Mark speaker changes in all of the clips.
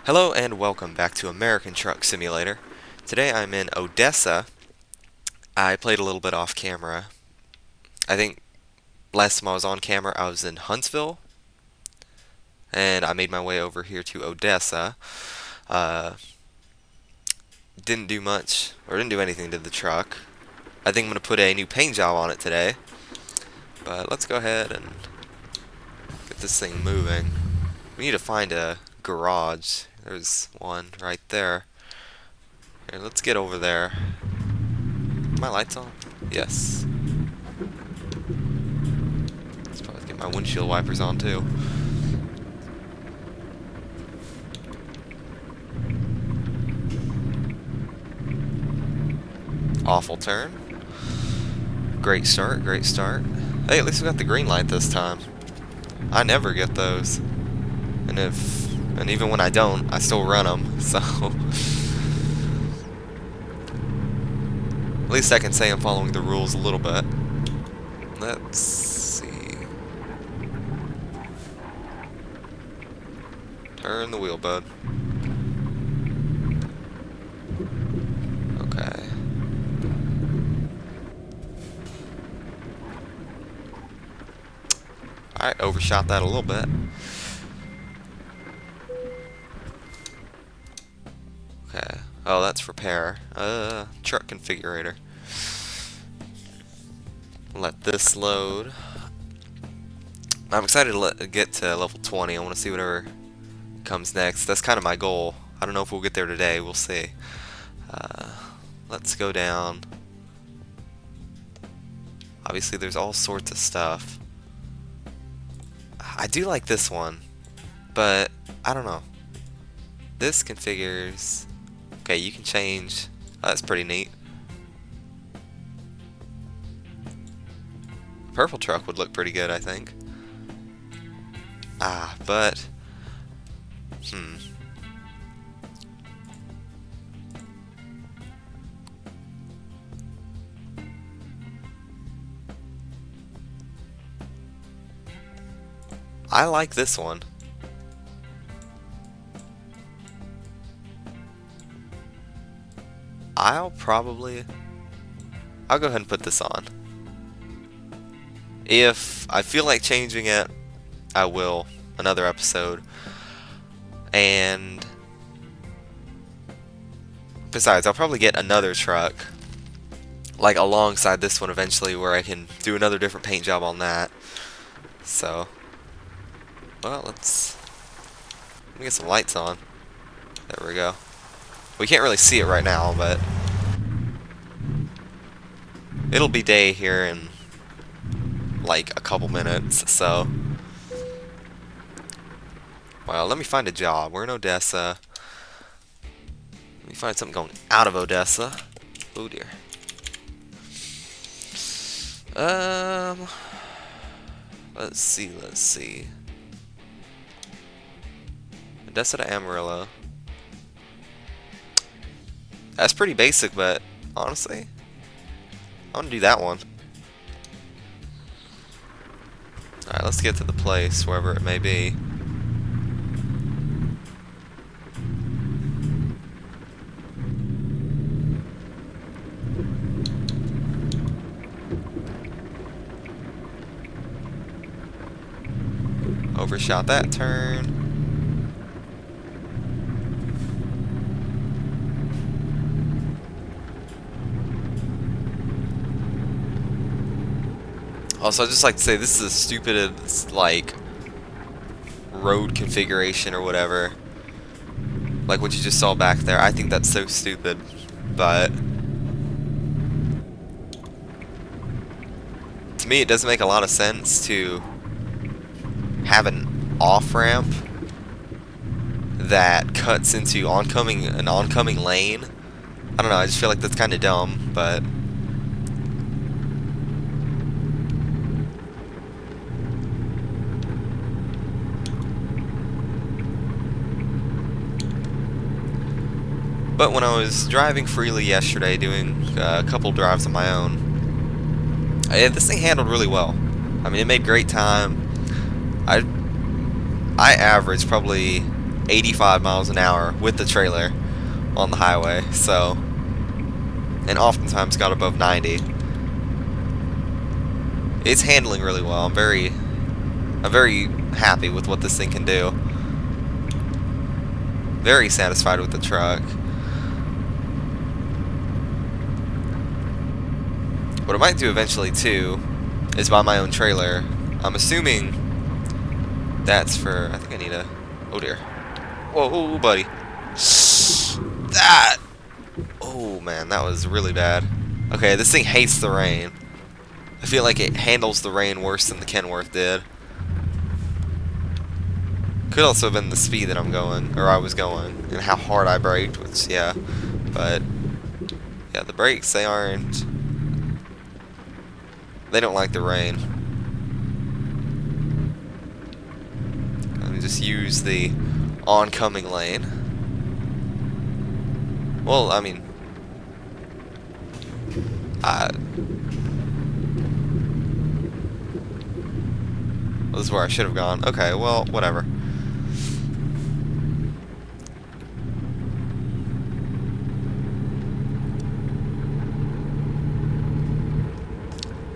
Speaker 1: Hello and welcome back to American Truck Simulator. Today I'm in Odessa. I played a little bit off camera. I think last time I was on camera I was in Huntsville, and I made my way over here to Odessa. Uh, didn't do much, or didn't do anything to the truck. I think I'm going to put a new paint job on it today. But let's go ahead and get this thing moving. We need to find a garage. There's one right there. Here, let's get over there. My lights on? Yes. Let's probably get my windshield wipers on too. Awful turn. Great start, great start. Hey, at least we got the green light this time. I never get those. And even when I don't, I still run them, so at least I can say I'm following the rules a little bit. Let's see. Turn the wheel, bud. Okay. Alright, overshot that a little bit. Okay. Oh, that's repair. Truck configurator. Let this load. I'm excited to get to level 20. I want to see whatever comes next. That's kind of my goal. I don't know if we'll get there today. We'll see. Uh, let's go down. Obviously, there's all sorts of stuff. I do like this one, but I don't know. This configures. Okay, you can change. That's pretty neat. Purple truck would look pretty good, I think. But I like this one. I'll go ahead and put this on. If I feel like changing it, I will. Another episode. And besides, I'll probably get another truck, like alongside this one eventually, where I can do another different paint job on that. So, well, let me get some lights on. There we go. We can't really see it right now, but it'll be day here in like a couple minutes, so. Well, let me find a job. We're in Odessa. Let me find something going out of Odessa. Oh dear. Let's see. Odessa to Amarillo. That's pretty basic, but honestly, I want to do that one. Alright, let's get to the place, wherever it may be. Overshot that turn. Also, I'd just like to say this is the stupidest, like, road configuration or whatever. Like what you just saw back there. I think that's so stupid. But to me, it doesn't make a lot of sense to have an off-ramp that cuts into an oncoming lane. I don't know, I just feel like that's kind of dumb, but when I was driving freely yesterday, doing a couple drives on my own, this thing handled really well. I mean, it made great time. I averaged probably 85 miles an hour with the trailer on the highway, so, and oftentimes got above 90. It's handling really well. I'm very happy with what this thing can do. Very satisfied with the truck. What I might do eventually too is buy my own trailer. I'm assuming that's for, I think I need a, oh dear. Whoa, buddy. That! Oh man, that was really bad. Okay, this thing hates the rain. I feel like it handles the rain worse than the Kenworth did. Could also have been the speed that I'm going, or I was going, and how hard I braked, which, yeah. But, yeah, the brakes, they don't like the rain. Let me just use the oncoming lane. Well, I mean, this is where I should have gone. Okay, well, whatever.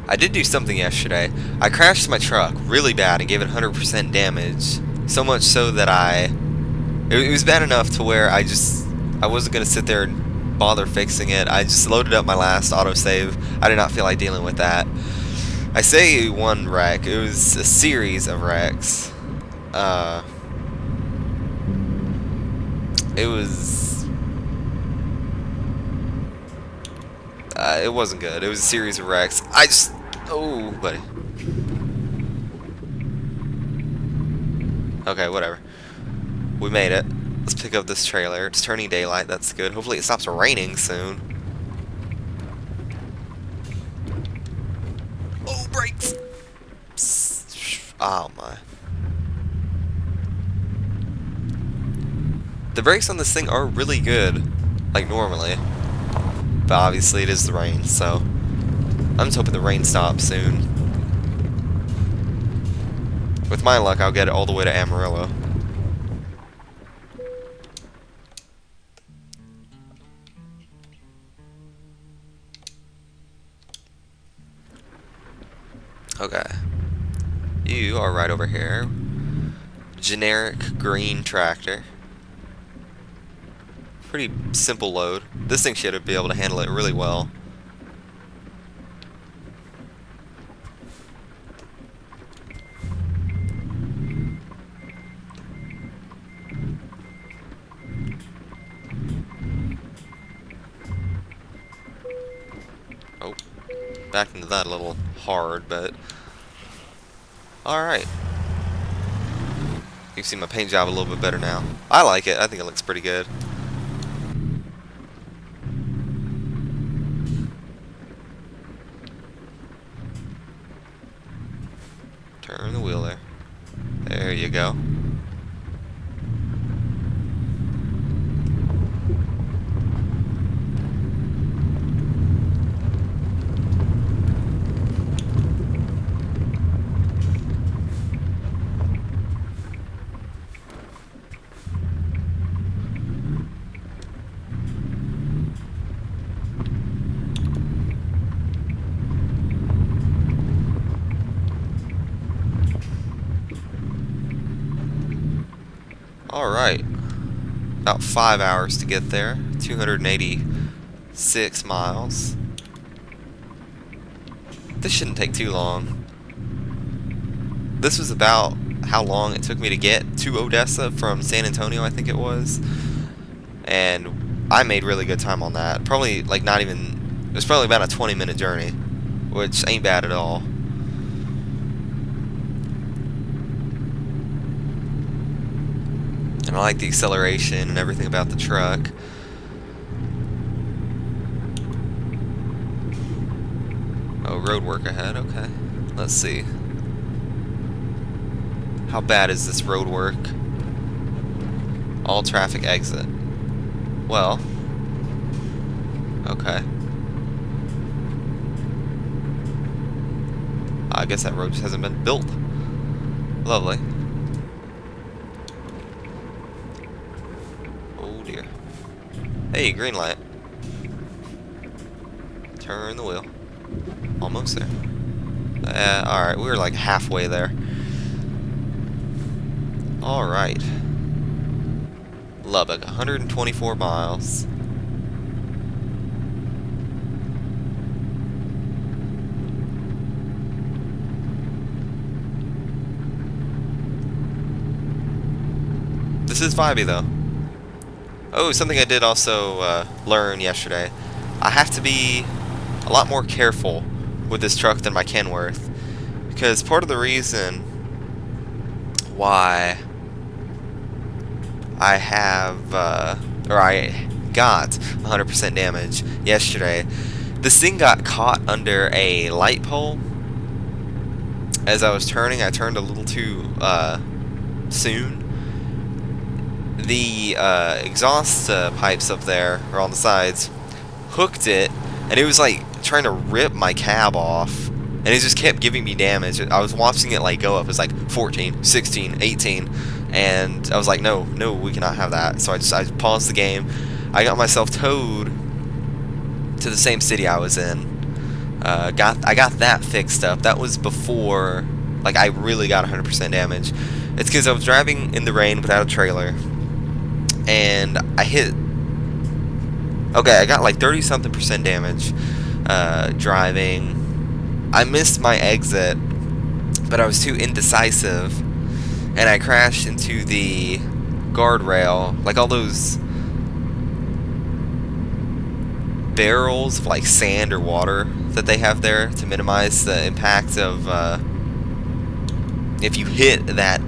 Speaker 1: I did do something yesterday. I crashed my truck really bad and gave it 100% damage. So much so that it was bad enough to where I wasn't going to sit there and bother fixing it. I just loaded up my last autosave. I did not feel like dealing with that. I say one wreck. It was a series of wrecks. It wasn't good. It was a series of wrecks. Oh, buddy. Okay, whatever. We made it. Let's pick up this trailer. It's turning daylight. That's good. Hopefully it stops raining soon. Oh, brakes! Oh, my. The brakes on this thing are really good, like normally. But obviously it is the rain, so I'm just hoping the rain stops soon. With my luck, I'll get it all the way to Amarillo. Okay. You are right over here. Generic green tractor. Pretty simple load. This thing should be able to handle it really well. Oh, back into that a little hard, but alright. You can see my paint job a little bit better now. I like it. I think it looks pretty good. Turn the wheel there. There you go. Alright. About 5 hours to get there. 286 miles. This shouldn't take too long. This was about how long it took me to get to Odessa from San Antonio, I think it was. And I made really good time on that. Probably, like, not even... It was probably about a 20-minute journey, which ain't bad at all. And I like the acceleration and everything about the truck. Oh, road work ahead. Okay. Let's see. How bad is this road work? All traffic exit. Well. Okay. I guess that road just hasn't been built. Lovely. dear. Hey, green light. Turn the wheel. Almost there. Alright, we were like halfway there. Alright. Lubbock, 124 miles. This is vibey though. Oh, something I did also learn yesterday. I have to be a lot more careful with this truck than my Kenworth, because part of the reason why I have, or I got 100% damage yesterday, this thing got caught under a light pole. As I was turning, I turned a little too soon. The exhaust pipes up there, or on the sides, hooked it, and it was like trying to rip my cab off, and it just kept giving me damage. I was watching it like go up. It was like 14, 16, 18, and I was like, no, we cannot have that. So I paused the game. I got myself towed to the same city I was in. I got that fixed up. That was before, like, I really got 100% damage. It's because I was driving in the rain without a trailer, and I hit. Okay, I got like 30-something% damage driving. I missed my exit, but I was too indecisive, and I crashed into the guardrail. Like all those barrels of like sand or water that they have there to minimize the impact of if you hit that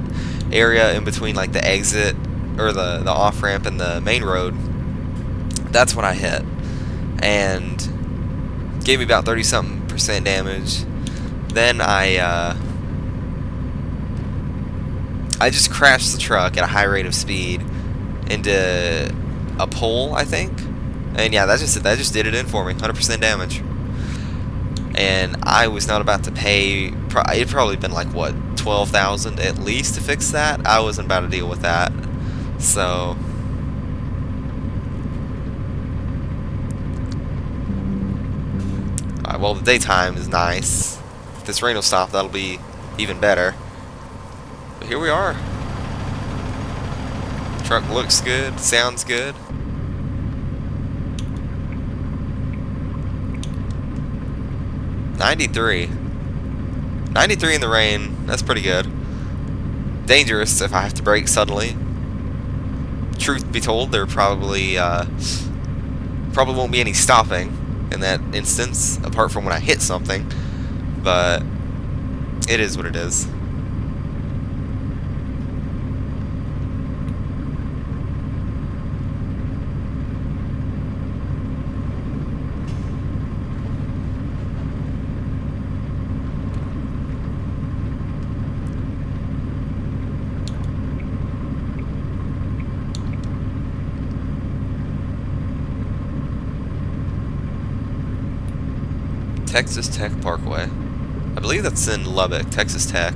Speaker 1: area in between like the exit or the off-ramp and the main road. That's what I hit, and gave me about 30-something% damage. Then I just crashed the truck at a high rate of speed into a pole, I think, and yeah, that just did it in for me, 100% damage. And I was not about to pay. It'd probably been like what, 12,000 at least to fix that. I wasn't about to deal with that, so. Well, the daytime is nice. If this rain will stop, that'll be even better. But here we are. Truck looks good, sounds good. '93 in the rain, that's pretty good. Dangerous if I have to brake suddenly. Truth be told, there probably won't be any stopping in that instance, apart from when I hit something, but it is what it is. Texas Tech Parkway. I believe that's in Lubbock, Texas Tech.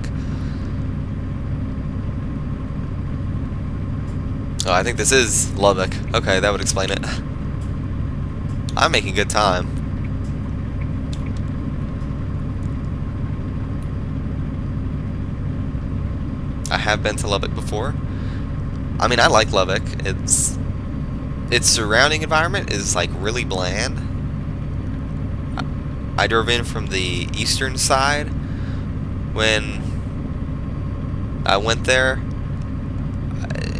Speaker 1: Oh, I think this is Lubbock. Okay, that would explain it. I'm making good time. I have been to Lubbock before. I mean, I like Lubbock. Its surrounding environment is like really bland. I drove in from the eastern side when I went there.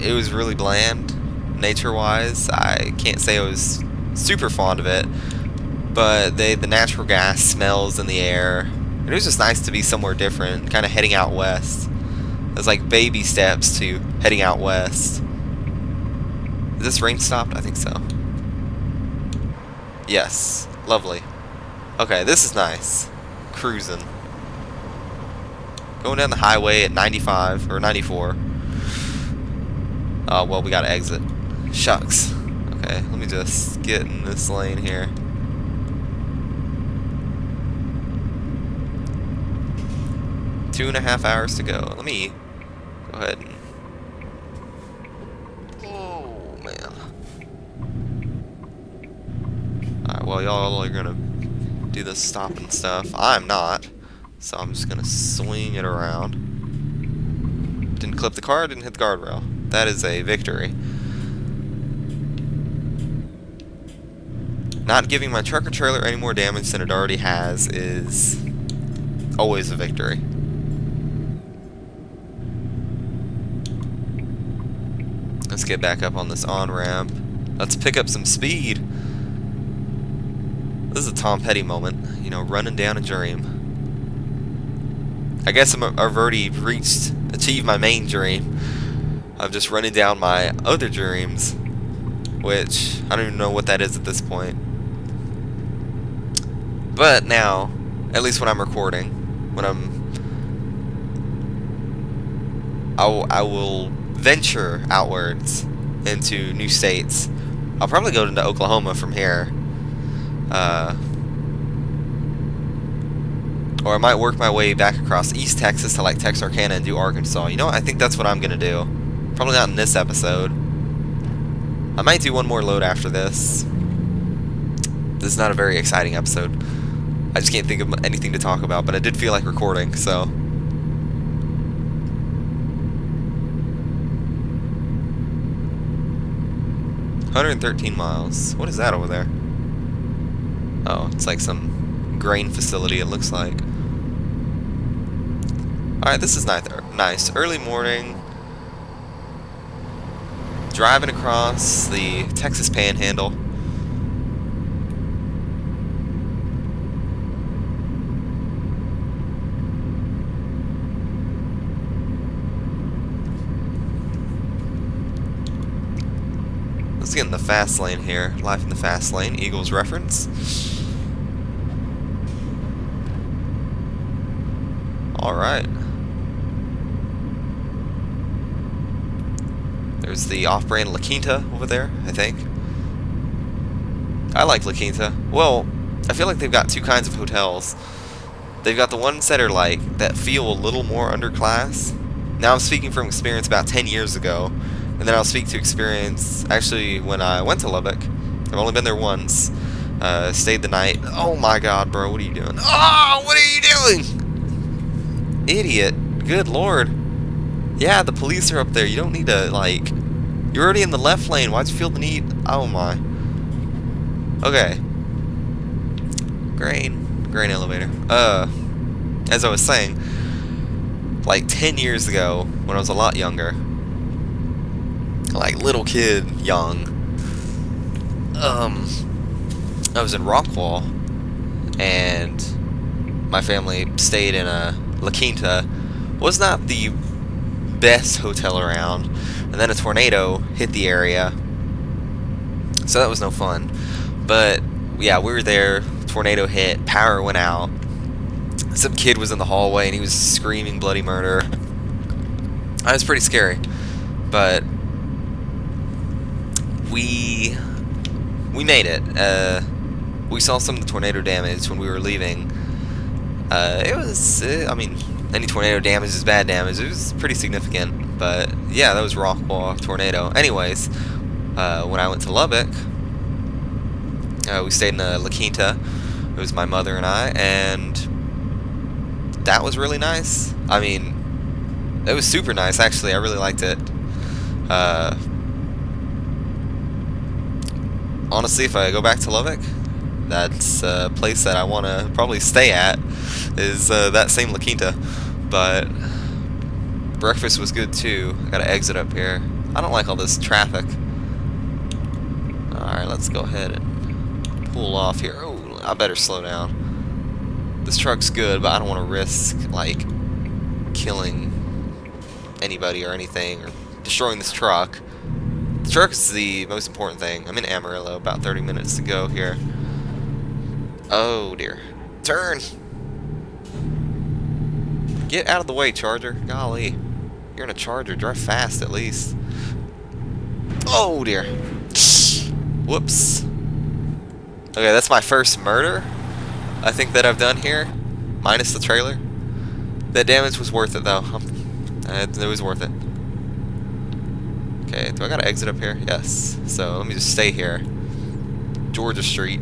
Speaker 1: It was really bland, nature-wise. I can't say I was super fond of it, but the natural gas smells in the air. It was just nice to be somewhere different, kind of heading out west. It was like baby steps to heading out west. Is this rain stopped? I think so. Yes, lovely. Okay, this is nice. Cruising. Going down the highway at 95 or 94. Oh, well, we gotta exit. Shucks. Okay, let me just get in this lane here. Two and a half hours to go. Let me go ahead and... Oh, man. while y'all are gonna do the stopping stuff. I'm not. So I'm just gonna swing it around. Didn't clip the car, didn't hit the guardrail. That is a victory. Not giving my truck or trailer any more damage than it already has is always a victory. Let's get back up on this on-ramp. Let's pick up some speed. This is a Tom Petty moment, you know, running down a dream. I guess I've already achieved my main dream of just running down my other dreams, which I don't even know what that is at this point. But now, at least when I'm recording, when I will venture outwards into new states. I'll probably go into Oklahoma from here. Or I might work my way back across East Texas to like Texarkana and do Arkansas. You know what? I think that's what I'm gonna do. Probably not in this episode. I might do one more load after this. This is not a very exciting episode. I just can't think of anything to talk about, but I did feel like recording, so. $113 miles. What is that over there? Oh, it's like some grain facility, it looks like. Alright, this is nice. Early morning. Driving across the Texas Panhandle. Let's get in the fast lane here. Life in the fast lane. Eagles reference. Alright. There's the off-brand La Quinta over there, I think. I like La Quinta. Well, I feel like they've got two kinds of hotels. They've got the ones that are like, that feel a little more underclass. Now I'm speaking from experience about 10 years ago. And then I'll speak to experience, actually, when I went to Lubbock. I've only been there once. Stayed the night. Oh my god, bro, what are you doing? Oh, what are you doing? Idiot. Good lord. Yeah, the police are up there. You don't need to, like... You're already in the left lane. Why'd you feel the need? Oh my. Okay. Grain elevator. As I was saying, like 10 years ago, when I was a lot younger, like little kid, young, I was in Rockwall, and my family stayed in a La Quinta. Was not the best hotel around, and then a tornado hit the area, so that was no fun. But yeah, we were there, tornado hit, power went out, some kid was in the hallway and he was screaming bloody murder. It was pretty scary, but we made it. We saw some of the tornado damage when we were leaving. I mean, any tornado damage is bad damage. It was pretty significant, but yeah, that was Rockwall tornado. Anyways, when I went to Lubbock, we stayed in a La Quinta. It was my mother and I, and that was really nice. I mean, it was super nice, actually. I really liked it. Honestly, if I go back to Lubbock, that's a place that I want to probably stay at, is that same La Quinta. But breakfast was good too. I gotta exit up here. I don't like all this traffic. Alright, let's go ahead and pull off here. Oh, I better slow down. This truck's good, but I don't want to risk, like, killing anybody or anything, or destroying this truck. The truck is the most important thing. I'm in Amarillo, about 30 minutes to go here. Oh dear. Turn! Get out of the way, Charger. Golly. You're in a Charger. Drive fast, at least. Oh dear. Whoops. Okay, that's my first murder, I think, that I've done here. Minus the trailer. That damage was worth it, though. It was worth it. Okay, do I gotta exit up here? Yes. So let me just stay here. Georgia Street.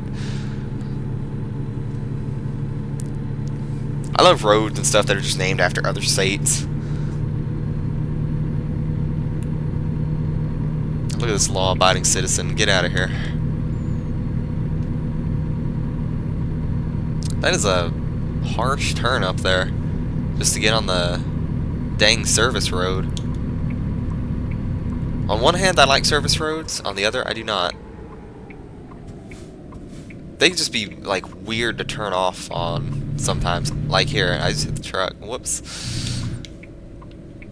Speaker 1: I love roads and stuff that are just named after other states. Look at this law-abiding citizen. Get out of here. That is a harsh turn up there, just to get on the dang service road. On one hand, I like service roads. On the other, I do not. They can just be, like, weird to turn off on sometimes. Like here, I just hit the truck. Whoops.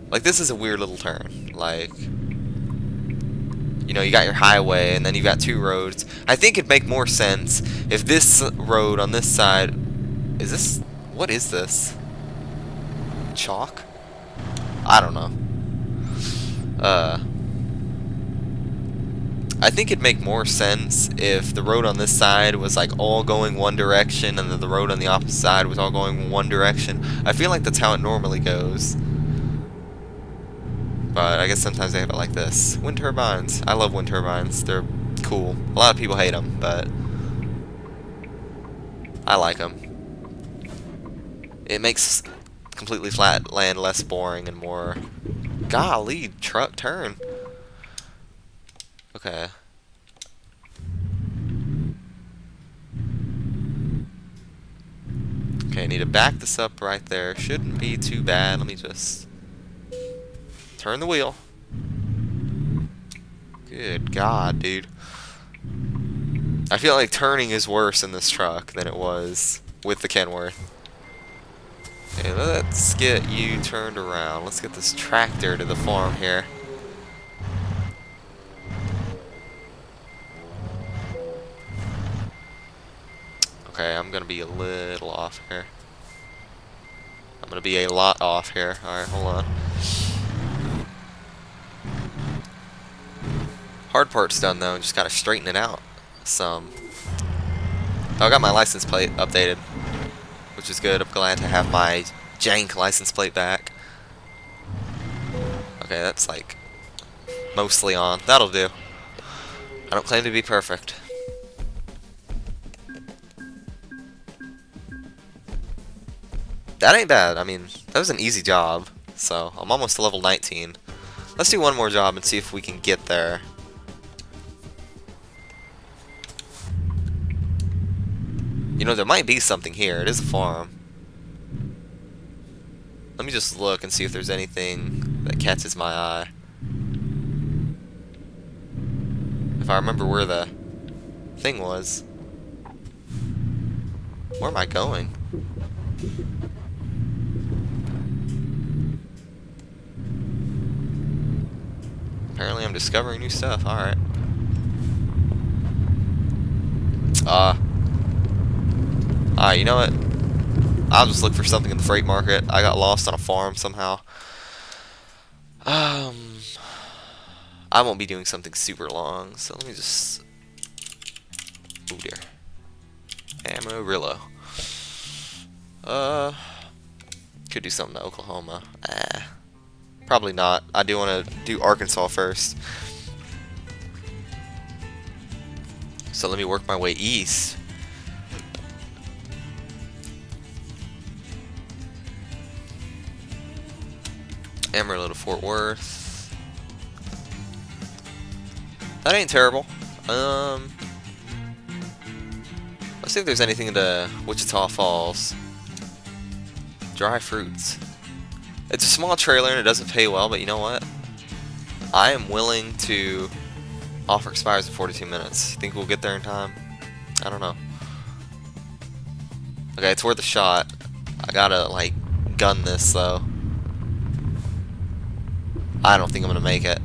Speaker 1: Like, this is a weird little turn. Like, you know, you got your highway, and then you got two roads. I think it'd make more sense if this road on this side... Is this... What is this? Chalk? I don't know. I think it'd make more sense if the road on this side was like all going one direction and then the road on the opposite side was all going one direction. I feel like that's how it normally goes. But I guess sometimes they have it like this. Wind turbines. I love wind turbines. They're cool. A lot of people hate them, but I like them. It makes completely flat land less boring and more... Golly, truck turn. Okay. Okay, I need to back this up right there. Shouldn't be too bad. Let me just turn the wheel. Good God, dude. I feel like turning is worse in this truck than it was with the Kenworth. Okay, let's get you turned around. Let's get this tractor to the farm here. Okay, I'm gonna be a little off here. I'm gonna be a lot off here. Alright, hold on. Hard part's done though, just gotta straighten it out some. Oh, I got my license plate updated, which is good. I'm glad to have my jank license plate back. Okay, that's like mostly on. That'll do. I don't claim to be perfect. That ain't bad. I mean, that was an easy job. So, I'm almost to level 19. Let's do one more job and see if we can get there. You know, there might be something here. It is a farm. Let me just look and see if there's anything that catches my eye. If I remember where the thing was. Where am I going? Apparently I'm discovering new stuff. Alright. You know what? I'll just look for something in the freight market. I got lost on a farm somehow. I won't be doing something super long, so let me just... Oh dear. Amarillo. Could do something to Oklahoma. Probably not. I do want to do Arkansas first. So let me work my way east. Amarillo to Fort Worth. That ain't terrible. Let's see if there's anything into Wichita Falls. Dry fruits. It's a small trailer and it doesn't pay well, but you know what? I am willing to... Offer expires in 42 minutes. Think we'll get there in time? I don't know. Okay, it's worth a shot. I gotta, like, gun this, though. I don't think I'm gonna make it.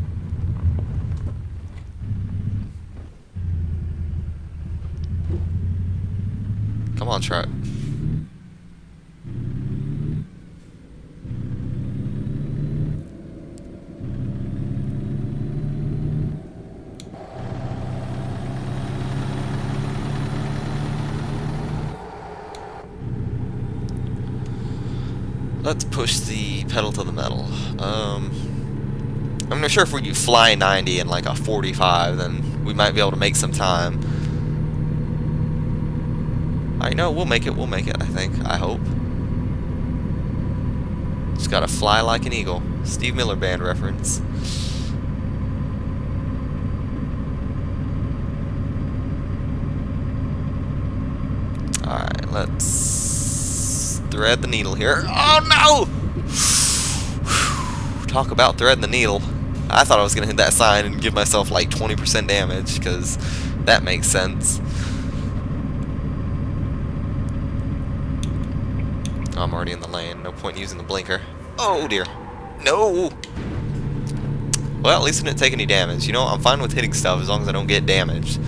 Speaker 1: Come on, truck. Let's push the pedal to the metal. I'm not sure if we could fly 90 in like a 45, then we might be able to make some time. I know we'll make it, I think. I hope. Just gotta fly like an eagle. Steve Miller Band reference. Alright, let's thread the needle here. Oh no! Talk about threading the needle. I thought I was gonna hit that sign and give myself like 20% damage, because that makes sense. I'm already in the lane. No point in using the blinker. Oh dear. No! Well, at least I didn't take any damage. You know, I'm fine with hitting stuff as long as I don't get damaged.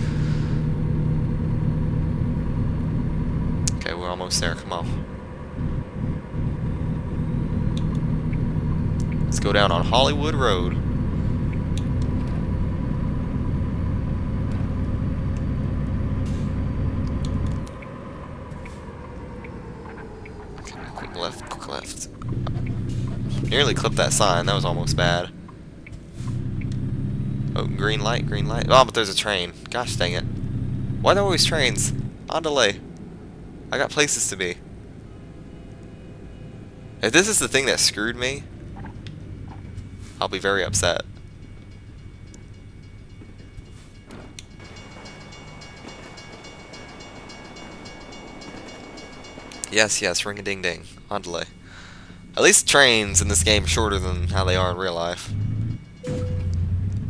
Speaker 1: Okay, we're almost there. Come on. Let's go down on Hollywood Road. Okay, quick left, quick left. Nearly clipped that sign. That was almost bad. Oh, green light, green light. Oh, but there's a train. Gosh dang it. Why are there always trains? On delay. I got places to be. If this is the thing that screwed me, I'll be very upset. Yes, yes, ring-a-ding-ding. On delay. At least trains in this game are shorter than how they are in real life.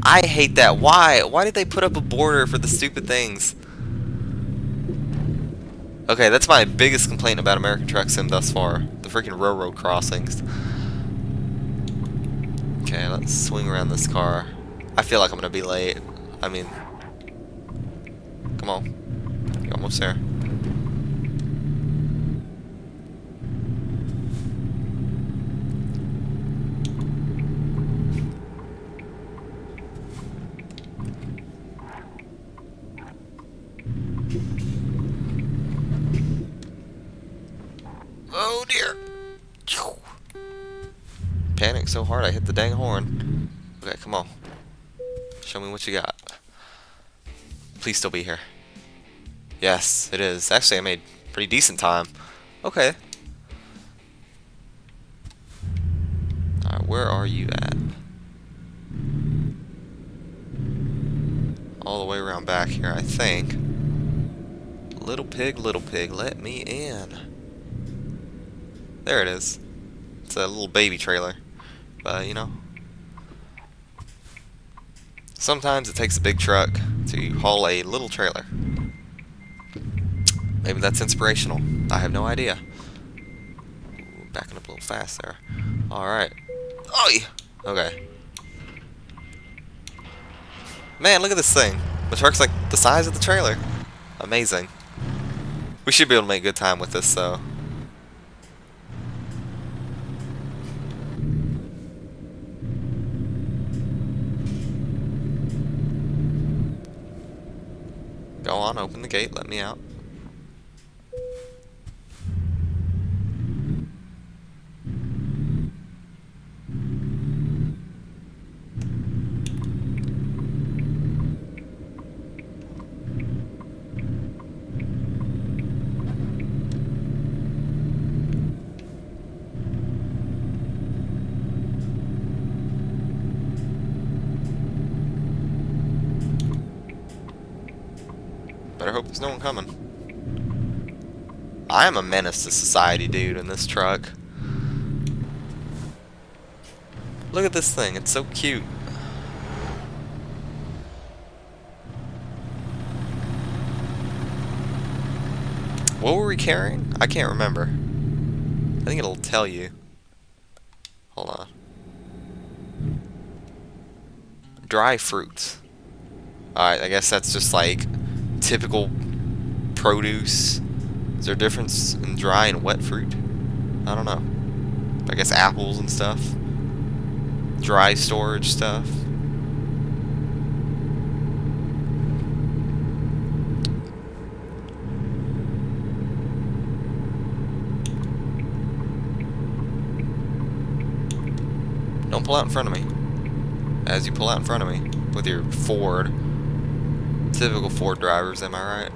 Speaker 1: I hate that. Why? Why did they put up a border for the stupid things? Okay, that's my biggest complaint about American Truck Sim thus far. The freaking railroad crossings. Okay, let's swing around this car. I feel like I'm gonna be late. I mean, come on. You're almost there. Oh dear. Panicked so hard I hit the dang horn. Okay, come on. Show me what you got. Please still be here. Yes, it is. Actually, I made pretty decent time. Okay. Alright, where are you at? All the way around back here, I think. Little pig, let me in. There it is. It's a little baby trailer. But, you know, sometimes it takes a big truck to haul a little trailer. Maybe that's inspirational. I have no idea. Ooh, backing up a little fast there. Alright. Oh, okay. Man, look at this thing. The truck's like the size of the trailer. Amazing. We should be able to make good time with this, though. Go on, open the gate, let me out. Better hope there's no one coming. I am a menace to society, dude, in this truck. Look at this thing, it's so cute. What were we carrying? I can't remember. I think it'll tell you. Hold on. Dry fruits. Alright, I guess that's just like typical produce. Is there a difference in dry and wet fruit? I don't know. I guess apples and stuff. Dry storage stuff. Don't pull out in front of me. As you pull out in front of me with your Ford. Typical Ford drivers, am I right?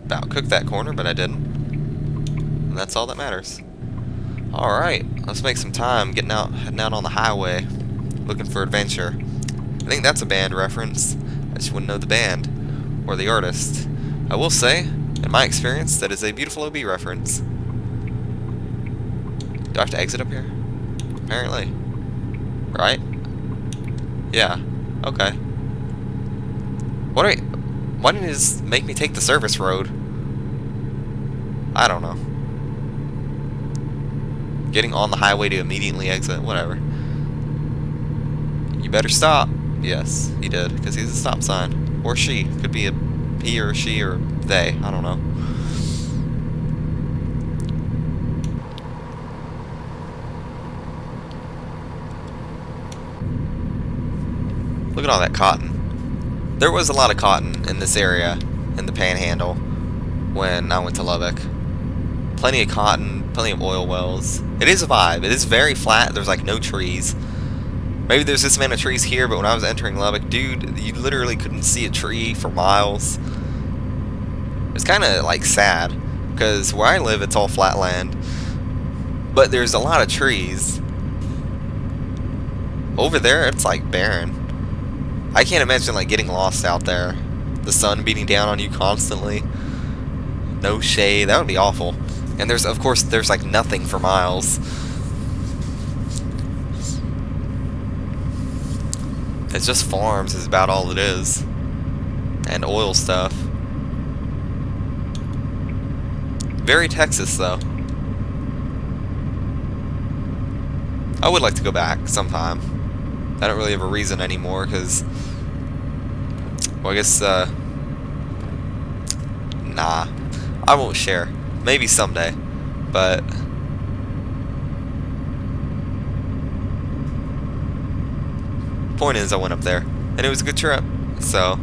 Speaker 1: About cooked that corner, but I didn't. and that's all that matters. Alright, let's make some time heading out on the highway, looking for adventure. I think that's a band reference. I just wouldn't know the band or the artist. I will say, in my experience, that is a beautiful OB reference. Do I have to exit up here? Apparently. Right? Yeah. Okay. Why didn't it just make me take the service road? I don't know. Getting on the highway to immediately exit, whatever. You better stop. Yes, he did, because he's a stop sign. Or she. Could be a he or she or they. I don't know. Look at all that cotton. There was a lot of cotton in this area, in the Panhandle, when I went to Lubbock. Plenty of cotton, plenty of oil wells. It is a vibe. It is very flat. There's like no trees. Maybe there's this amount of trees here, but when I was entering Lubbock, dude, you literally couldn't see a tree for miles. It's kind of like sad, because where I live, it's all flat land, but there's a lot of trees. Over there, it's like barren. I can't imagine like getting lost out there. The sun beating down on you constantly. No shade. That would be awful. And of course, there's like nothing for miles. It's just farms is about all it is. And oil stuff. Very Texas, though. I would like to go back sometime. I don't really have a reason anymore, because... Well, I guess, nah. I won't share. Maybe someday. But... Point is, I went up there. And it was a good trip. So...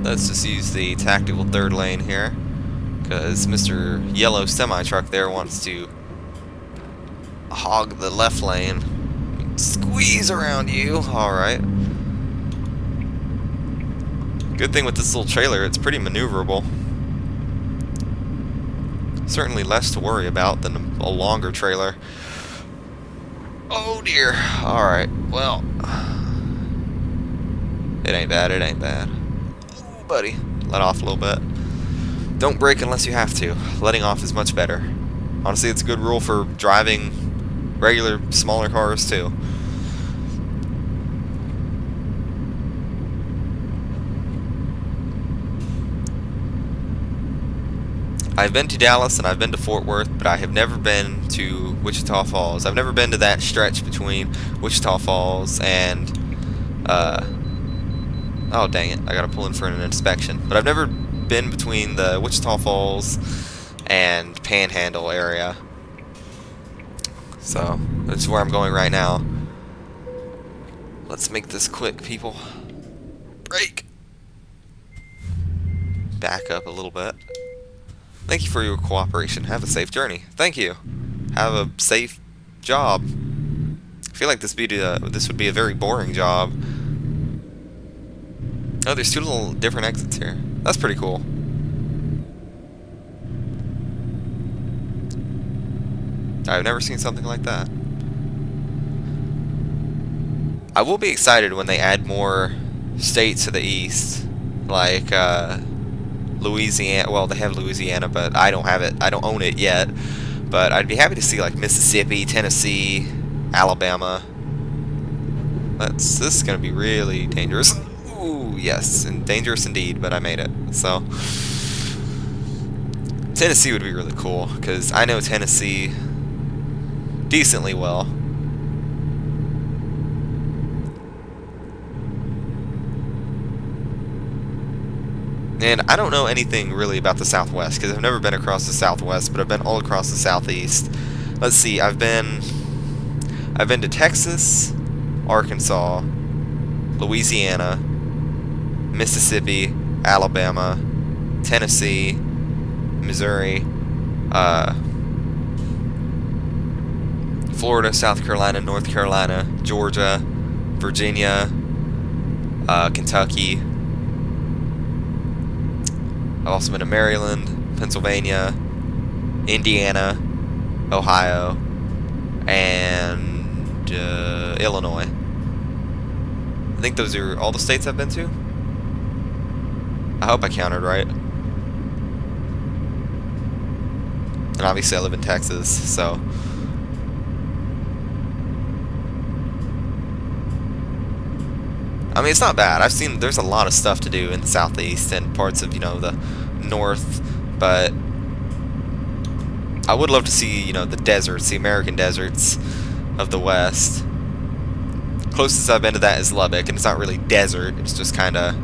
Speaker 1: Let's just use the tactical third lane here, because Mr. Yellow semi-truck there wants to hog the left lane. Squeeze around you. Alright. Good thing with this little trailer, it's pretty maneuverable. Certainly less to worry about than a longer trailer. Oh dear. Alright, well. It ain't bad, it ain't bad. Buddy, let off a little bit. Don't brake unless you have to. Letting off is much better. Honestly, it's a good rule for driving regular, smaller cars, too. I've been to Dallas and I've been to Fort Worth, but I have never been to Wichita Falls. I've never been to that stretch between Wichita Falls and, oh, dang it. I gotta pull in for an inspection. But I've never been between the Wichita Falls and Panhandle area. So, that's where I'm going right now. Let's make this quick, people. Brake! Back up a little bit. Thank you for your cooperation. Have a safe journey. Thank you. Have a safe job. I feel like this would be a very boring job. Oh, there's two little different exits here. That's pretty cool. I've never seen something like that. I will be excited when they add more states to the east. Like, Louisiana. Well, they have Louisiana, but I don't have it. I don't own it yet. But I'd be happy to see, like, Mississippi, Tennessee, Alabama. This is going to be really dangerous. Ooh, yes, and dangerous indeed, but I made it. So, Tennessee would be really cool, because I know Tennessee decently well. And I don't know anything really about the Southwest, because I've never been across the Southwest, but I've been all across the Southeast. Let's see, I've been to Texas, Arkansas, Louisiana, Mississippi, Alabama, Tennessee, Missouri, Florida, South Carolina, North Carolina, Georgia, Virginia, Kentucky. I've also been to Maryland, Pennsylvania, Indiana, Ohio, and Illinois. I think those are all the states I've been to. I hope I counted right. And obviously I live in Texas, so I mean, it's not bad. I've seen there's a lot of stuff to do in the southeast and parts of, the north, but I would love to see, the deserts, the American deserts of the west. Closest I've been to that is Lubbock, and it's not really desert. It's just kind of,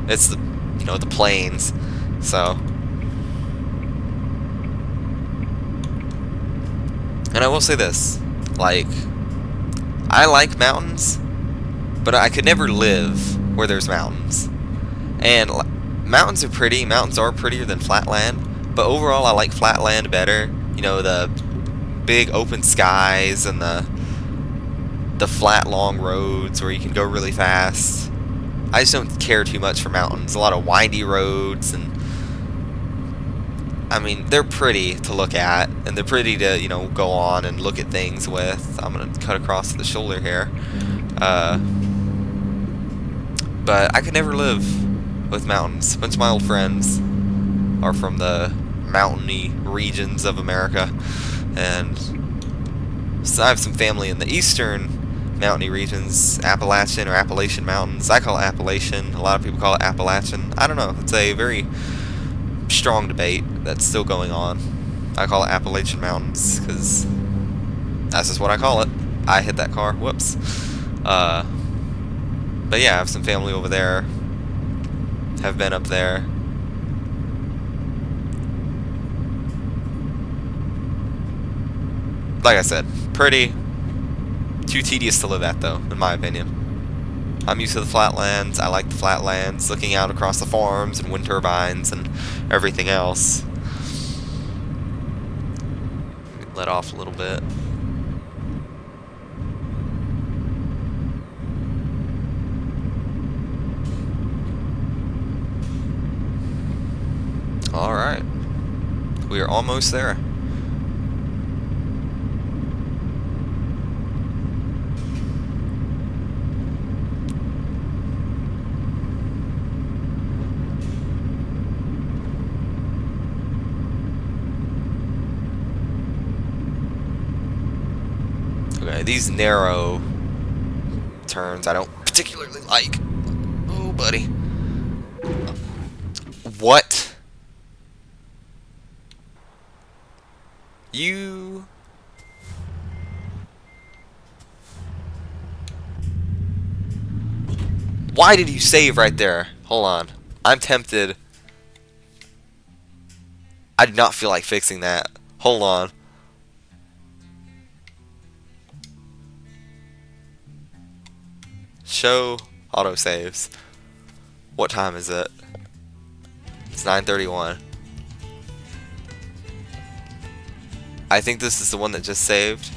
Speaker 1: it's the, the plains. So, and I will say this, like, I like mountains, but I could never live where there's mountains. And mountains are pretty. Mountains are prettier than flat land. But overall, I like flat land better. The big open skies and the flat, long roads where you can go really fast. I just don't care too much for mountains. A lot of windy roads, and I mean, they're pretty to look at, and they're pretty to, go on and look at things with. I'm going to cut across the shoulder here. But I could never live with mountains. A bunch of my old friends are from the mountainy regions of America, and so I have some family in the eastern mountainy regions, Appalachian or Appalachian Mountains. I call it Appalachian. A lot of people call it Appalachian. I don't know. It's a very strong debate that's still going on. I call it Appalachian Mountains because that's just what I call it. I hit that car. Whoops. But yeah, I have some family over there. Have been up there. Like I said, pretty. Too tedious to live at, though, in my opinion. I'm used to the flatlands. I like the flatlands, looking out across the farms and wind turbines and everything else. Let off a little bit. Alright. We are almost there. Okay, these narrow turns I don't particularly like. Oh, buddy. What? You... Why did you save right there? Hold on. I'm tempted. I do not feel like fixing that. Hold on. Show autosaves. What time is it? It's 9:31. I think this is the one that just saved.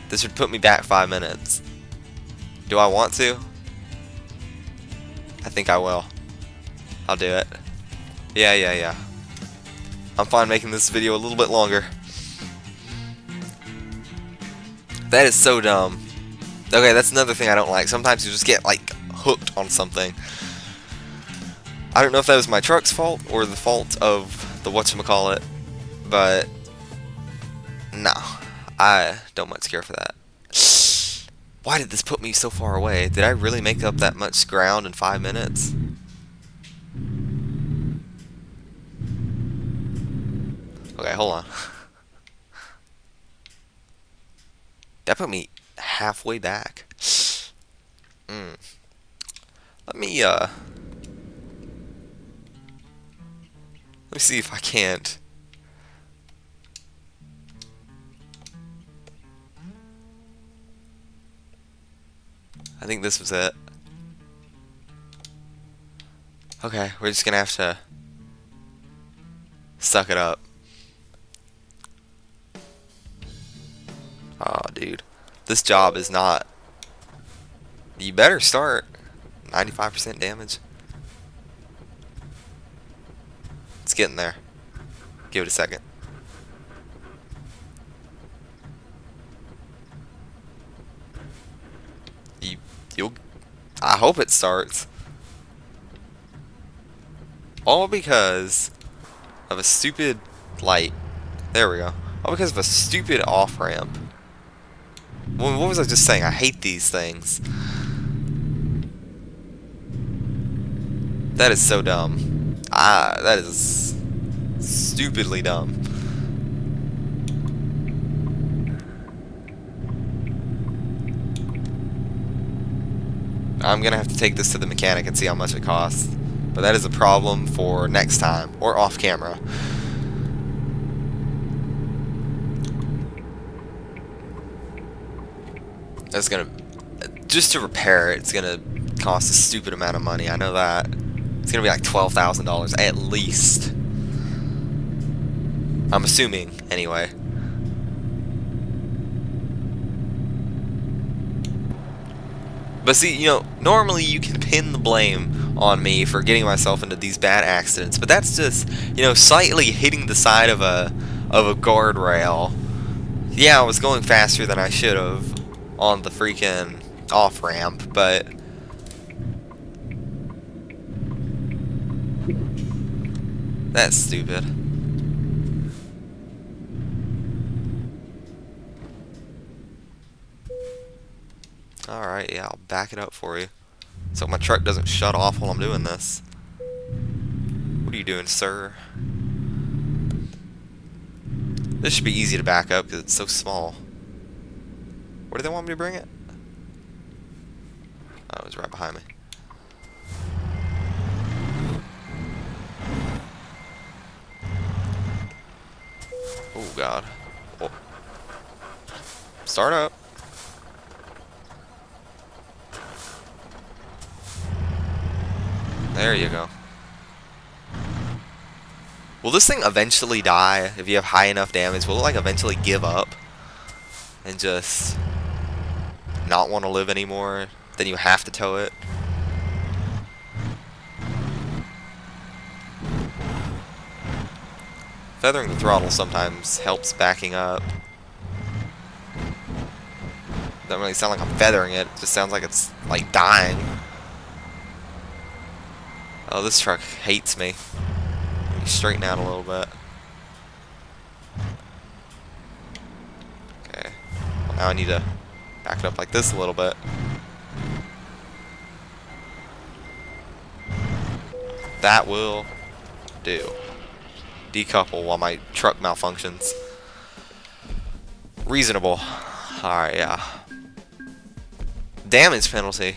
Speaker 1: This would put me back 5 minutes. Do I want to? I think I will. I'll do it. Yeah. I'm fine making this video a little bit longer. That is so dumb. Okay, that's another thing I don't like. Sometimes you just get, like, hooked on something. I don't know if that was my truck's fault or the fault of the whatchamacallit, but no, I don't much care for that. Why did this put me so far away? Did I really make up that much ground in 5 minutes? Okay, hold on. That put me halfway back. Let me see if I can't. I think this was it. Okay, we're just gonna have to suck it up. Oh, dude. This job is not... You better start. 95% damage. It's getting there. Give it a second. You'll... I hope it starts. All because of a stupid light. There we go. All because of a stupid off-ramp. What was I just saying? I hate these things. That is so dumb. That is stupidly dumb. I'm gonna have to take this to the mechanic and see how much it costs. But that is a problem for next time, or off camera. That's gonna... Just to repair it, it's gonna cost a stupid amount of money, I know that. It's gonna be like $12,000 at least. I'm assuming, anyway. But see, you know, normally you can pin the blame on me for getting myself into these bad accidents, but that's just, you know, slightly hitting the side of a guardrail. Yeah, I was going faster than I should have on the freaking off-ramp, but that's stupid. Alright, yeah, I'll back it up for you. So my truck doesn't shut off while I'm doing this. What are you doing, sir? This should be easy to back up because it's so small. Where do they want me to bring it? Oh, it was right behind me. Oh, God. Oh. Start up. There you go. Will this thing eventually die if you have high enough damage? Will it like eventually give up and just not want to live anymore? Then you have to tow it. Feathering the throttle sometimes helps backing up. Doesn't really sound like I'm feathering it. It just sounds like it's like dying. Oh, this truck hates me. Let me straighten out a little bit. Okay. Well, now I need to back it up like this a little bit. That will do. Decouple while my truck malfunctions. Reasonable. Alright, yeah. Damage penalty.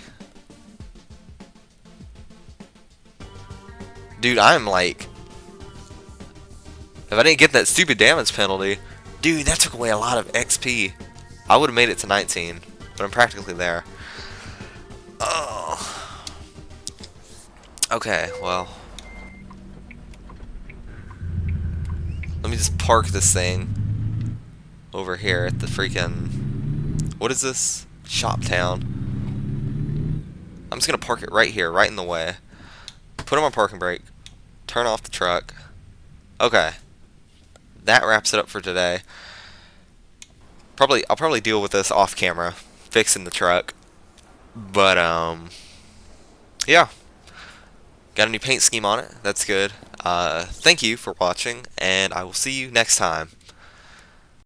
Speaker 1: Dude, I'm like... If I didn't get that stupid damage penalty... Dude, that took away a lot of XP. I would have made it to 19. But I'm practically there. Oh. Okay, well... Let me just park this thing over here at the freaking... What is this? Shoptown. I'm just going to park it right here, right in the way. Put on my parking brake. Turn off the truck. Okay. That wraps it up for today. I'll probably deal with this off camera, fixing the truck. But, yeah. Got a new paint scheme on it. That's good. Thank you for watching, and I will see you next time.